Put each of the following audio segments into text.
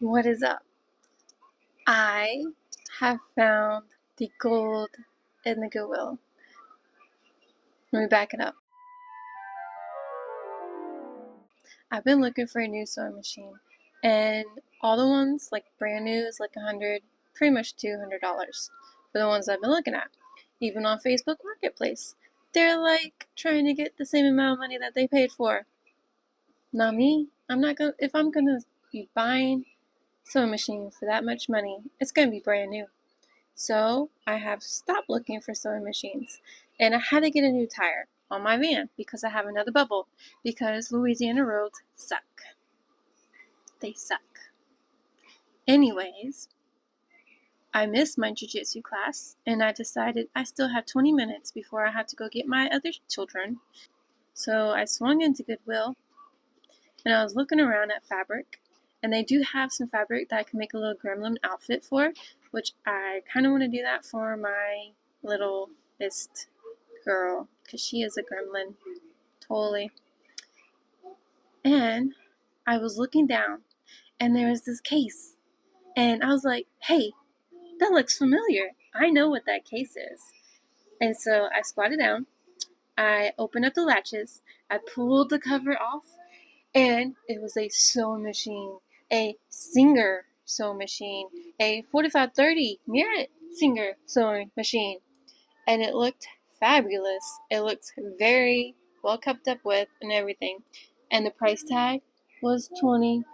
What is up? I have found the gold in the Goodwill. Let me back it up. I've been looking for a new sewing machine, and all the ones like brand new is like $100, pretty much $200 for the ones I've been looking at. Even on Facebook Marketplace, they're like trying to get the same amount of money that they paid for. Not me. I'm not gonna. If I'm gonna be buying sewing machine for that much money, it's gonna be brand new. So I have stopped looking for sewing machines, and I had to get a new tire on my van because I have another bubble, because Louisiana roads suck. They suck. Anyways, I missed my jiu-jitsu class, and I decided I still have 20 minutes before I have to go get my other children. So I swung into Goodwill, and I was looking around at fabric, and they do have some fabric that I can make a little gremlin outfit for, which I kind of want to do that for my littlest girl, because she is a gremlin, totally. And I was looking down, and there was this case, and I was like, hey, that looks familiar. I know what that case is. And so I squatted down, I opened up the latches, I pulled the cover off, and it was a sewing machine, a Singer sewing machine, a 4530 Merit Singer sewing machine. And it looked fabulous. It looked very well kept up with and everything. And the price tag was $24.99.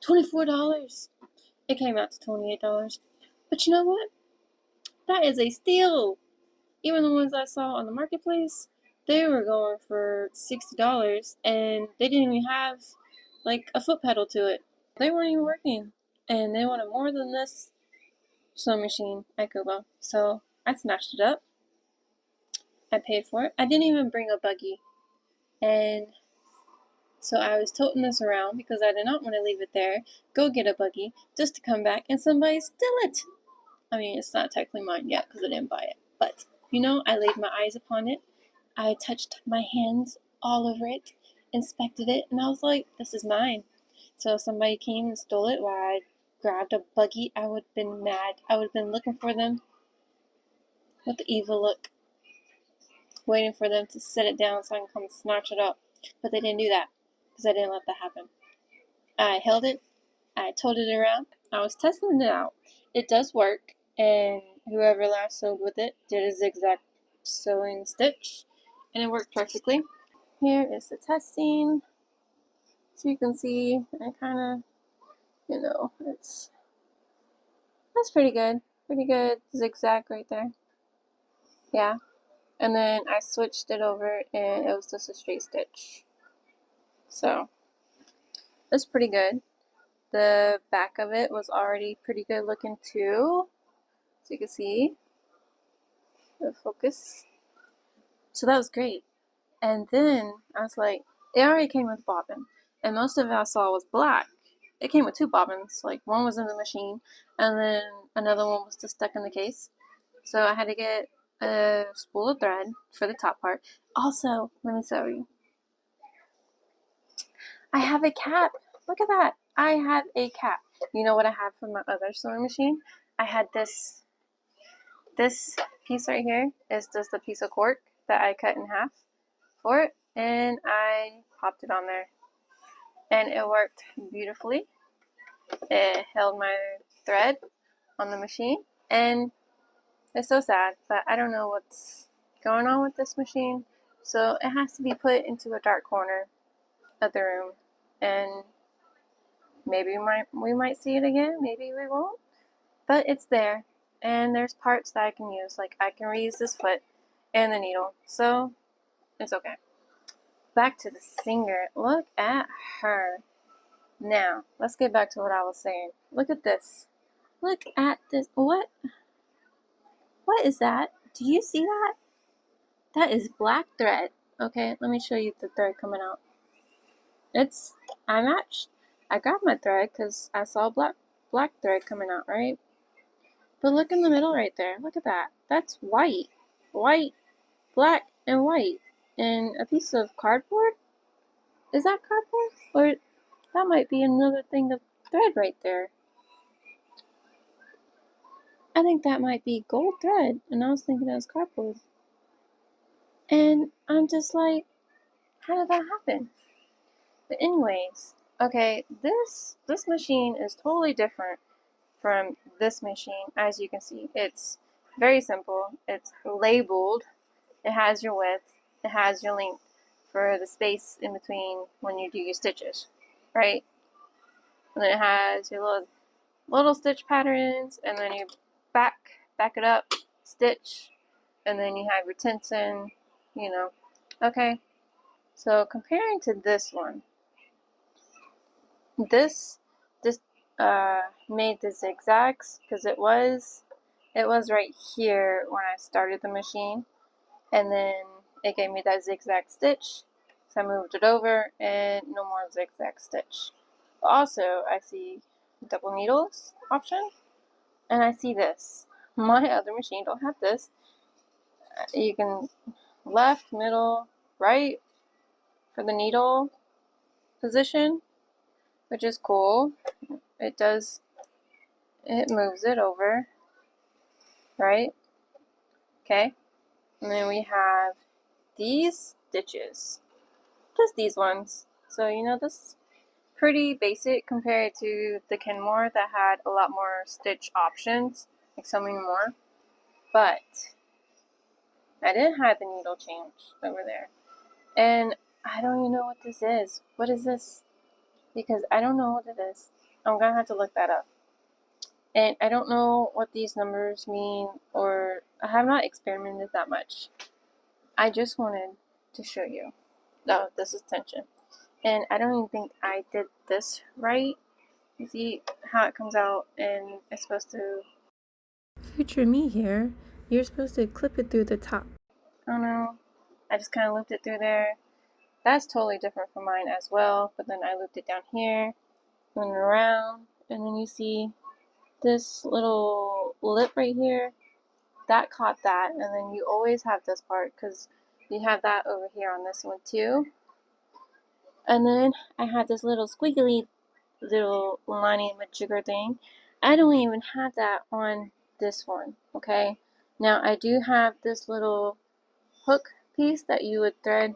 $24. It came out to $28. But you know what? That is a steal. Even the ones I saw on the marketplace, they were going for $60, and they didn't even have like a foot pedal to it. They weren't even working, and they wanted more than this sewing machine at Goodwill. So I snatched it up. I paid for it. I didn't even bring a buggy, and so I was toting this around because I did not want to leave it there, go get a buggy, just to come back and somebody steal it. I mean, it's not technically mine yet because I didn't buy it, but I laid my eyes upon it. I touched my hands all over it, inspected it, and I was like, this is mine. So if somebody came and stole it while I grabbed a buggy, I would have been mad. I would have been looking for them with the evil look, waiting for them to set it down so I can come snatch it up. But they didn't do that because I didn't let that happen. I held it, I toted it around, I was testing it out. It does work, and whoever last sewed with it did a zigzag sewing stitch, and it worked perfectly. Here is the testing. So you can see I kind of, that's pretty good. Pretty good zigzag right there. Yeah. And then I switched it over and it was just a straight stitch. So that's pretty good. The back of it was already pretty good looking too. So you can see the focus. So that was great. And then I was like, it already came with bobbin, and most of it I saw was black. It came with two bobbins, like one was in the machine, and then another one was just stuck in the case. So I had to get a spool of thread for the top part. Also, let me show you. I have a cap. Look at that. I have a cap. You know what I have for my other sewing machine? I had this piece right here is just a piece of cork that I cut in half for it, and I popped it on there, and it worked beautifully. It held my thread on the machine, and it's so sad, but I don't know what's going on with this machine, so it has to be put into a dark corner of the room, and maybe we might see it again, maybe we won't, but it's there, and there's parts that I can use, like I can reuse this foot and the needle, so it's okay. Back to the Singer. Look at her. Now, let's get back to what I was saying. Look at this. Look at this. What is that? Do you see that? That is black thread. Okay, let me show you the thread coming out. I matched. I grabbed my thread because I saw black thread coming out, right? But look in the middle right there. Look at that. That's white. White, black, and white. And a piece of cardboard? Is that cardboard? Or That might be another thing of thread right there. I think that might be gold thread, and I was thinking it was cardboard. And I'm just like, how did that happen? But anyways, okay, this machine is totally different from this machine. As you can see, it's very simple. It's labeled. It has your width. It has your length for the space in between when you do your stitches, right? And then it has your little stitch patterns, and then you back it up, stitch, and then you have your tension, you know. Okay, so comparing to this one, this made the zigzags because it was right here when I started the machine, and then it gave me that zigzag stitch, so I moved it over and no more zigzag stitch. But also I see double needles option, and I see this. My other machine don't have this. You can left, middle, right for the needle position, which is cool. It moves it over, right? Okay. And then we have these stitches, just these ones. So, this is pretty basic compared to the Kenmore that had a lot more stitch options, like so many more. But I didn't have the needle change over there. And I don't even know what this is. What is this? Because I don't know what it is. I'm gonna have to look that up. And I don't know what these numbers mean, or I have not experimented that much. I just wanted to show you. No, this is tension. And I don't even think I did this right. You see how it comes out, and it's supposed to... Future me here, you're supposed to clip it through the top. Oh no, I just kind of looped it through there. That's totally different from mine as well, but then I looped it down here, went around, and then you see this little lip right here, that caught that, and then you always have this part because you have that over here on this one too. And then I had this little squiggly little lining majigger thing. I don't even have that on this one, okay? Now I do have this little hook piece that you would thread.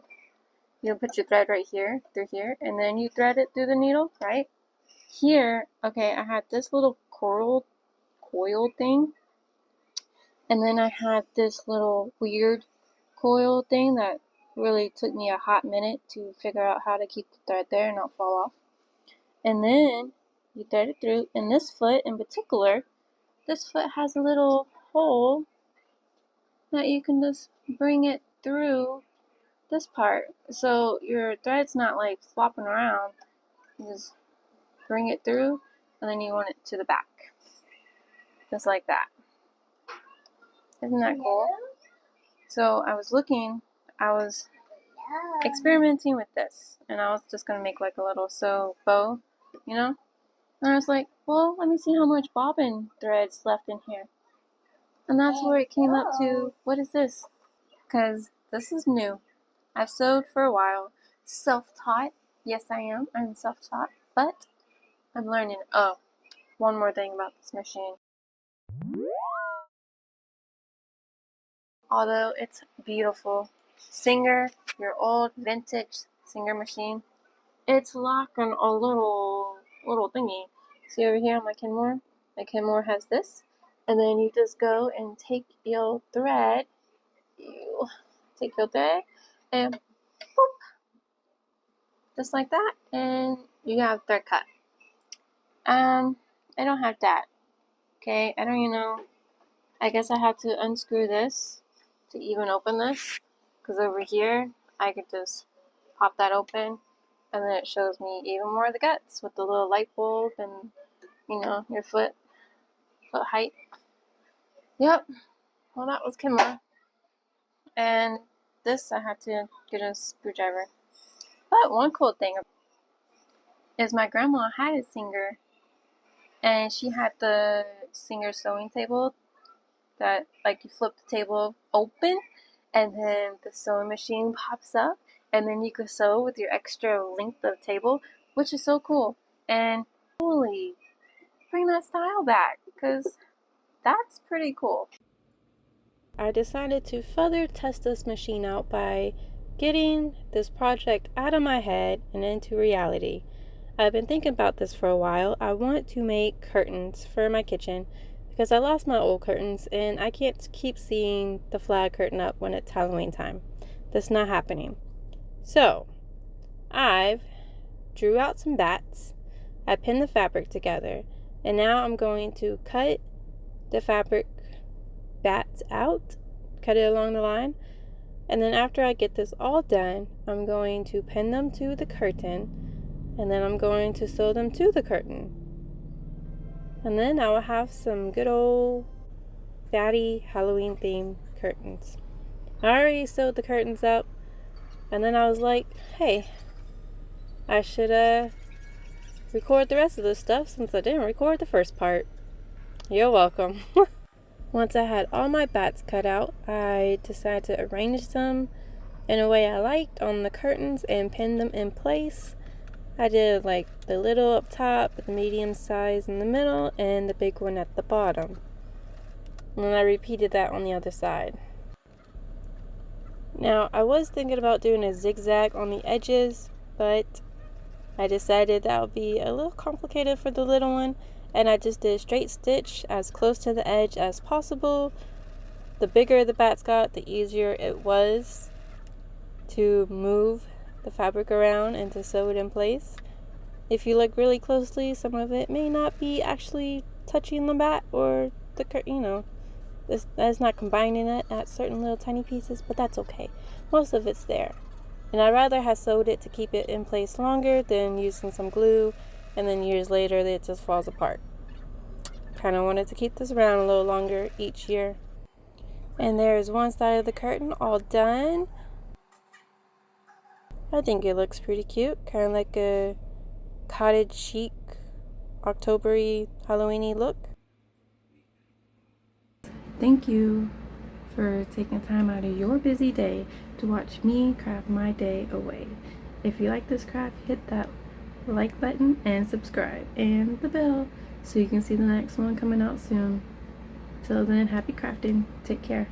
You'll put your thread right here, through here, and then you thread it through the needle, right? Here, okay, I had this little coil thing, and then I had this little weird coil thing that really took me a hot minute to figure out how to keep the thread there and not fall off. And then you thread it through, and this foot in particular, this foot has a little hole that you can just bring it through this part. So your thread's not like flopping around. You just bring it through, and then you want it to the back. Just like that. Isn't that cool? So I was experimenting with this, and I was just gonna make like a little sew bow, And I was like, well, let me see how much bobbin thread's left in here. And that's where it came up to, what is this? Because this is new. I've sewed for a while. Self-taught. Yes, I am. I'm self-taught. But I'm learning. Oh, one more thing about this machine. Although it's beautiful. Singer, your old vintage Singer machine. It's lacking a little thingy. See over here on my Kenmore? My Kenmore has this. And then you just go and take your thread. And boop, just like that, and you have thread cut. I don't have that. Okay, I don't even know. I guess I have to unscrew this to even open this, because over here I could just pop that open, and then it shows me even more of the guts with the little light bulb and your foot height. Yep. Well, that was Kenmore, and this I had to get a screwdriver. But one cool thing is my grandma had a Singer, and she had the Singer sewing table that like you flip the table open, and then the sewing machine pops up, and then you can sew with your extra length of table which is so cool. And holy, bring that style back, because that's pretty cool. I decided to further test this machine out by getting this project out of my head and into reality. I've been thinking about this for a while. I want to make curtains for my kitchen because I lost my old curtains and I can't keep seeing the flag curtain up when it's Halloween time. That's not happening. So, I've drew out some bats. I pinned the fabric together, and now I'm going to cut the fabric bats out, cut it along the line, and then after I get this all done, I'm going to pin them to the curtain, and then I'm going to sew them to the curtain. And then I will have some good old batty Halloween themed curtains. I already sewed the curtains up, and then I was like, hey, I should record the rest of this stuff since I didn't record the first part. You're welcome. Once I had all my bats cut out, I decided to arrange them in a way I liked on the curtains and pin them in place. I did like the little up top, the medium size in the middle, and the big one at the bottom. And then I repeated that on the other side. Now, I was thinking about doing a zigzag on the edges, but I decided that would be a little complicated for the little one, and I just did a straight stitch as close to the edge as possible. The bigger the bats got, the easier it was to move the fabric around and to sew it in place. If you look really closely, some of it may not be actually touching the bat or the, that's not combining it at certain little tiny pieces, but that's okay. Most of it's there. And I'd rather have sewed it to keep it in place longer than using some glue and then years later it just falls apart. Kind of wanted to keep this around a little longer each year. And there's one side of the curtain all done. I think it looks pretty cute, kind of like a cottage chic, October-y, Halloween-y look. Thank you for taking time out of your busy day to watch me craft my day away. If you like this craft, hit that like button and subscribe and the bell so you can see the next one coming out soon. Till then, happy crafting. Take care.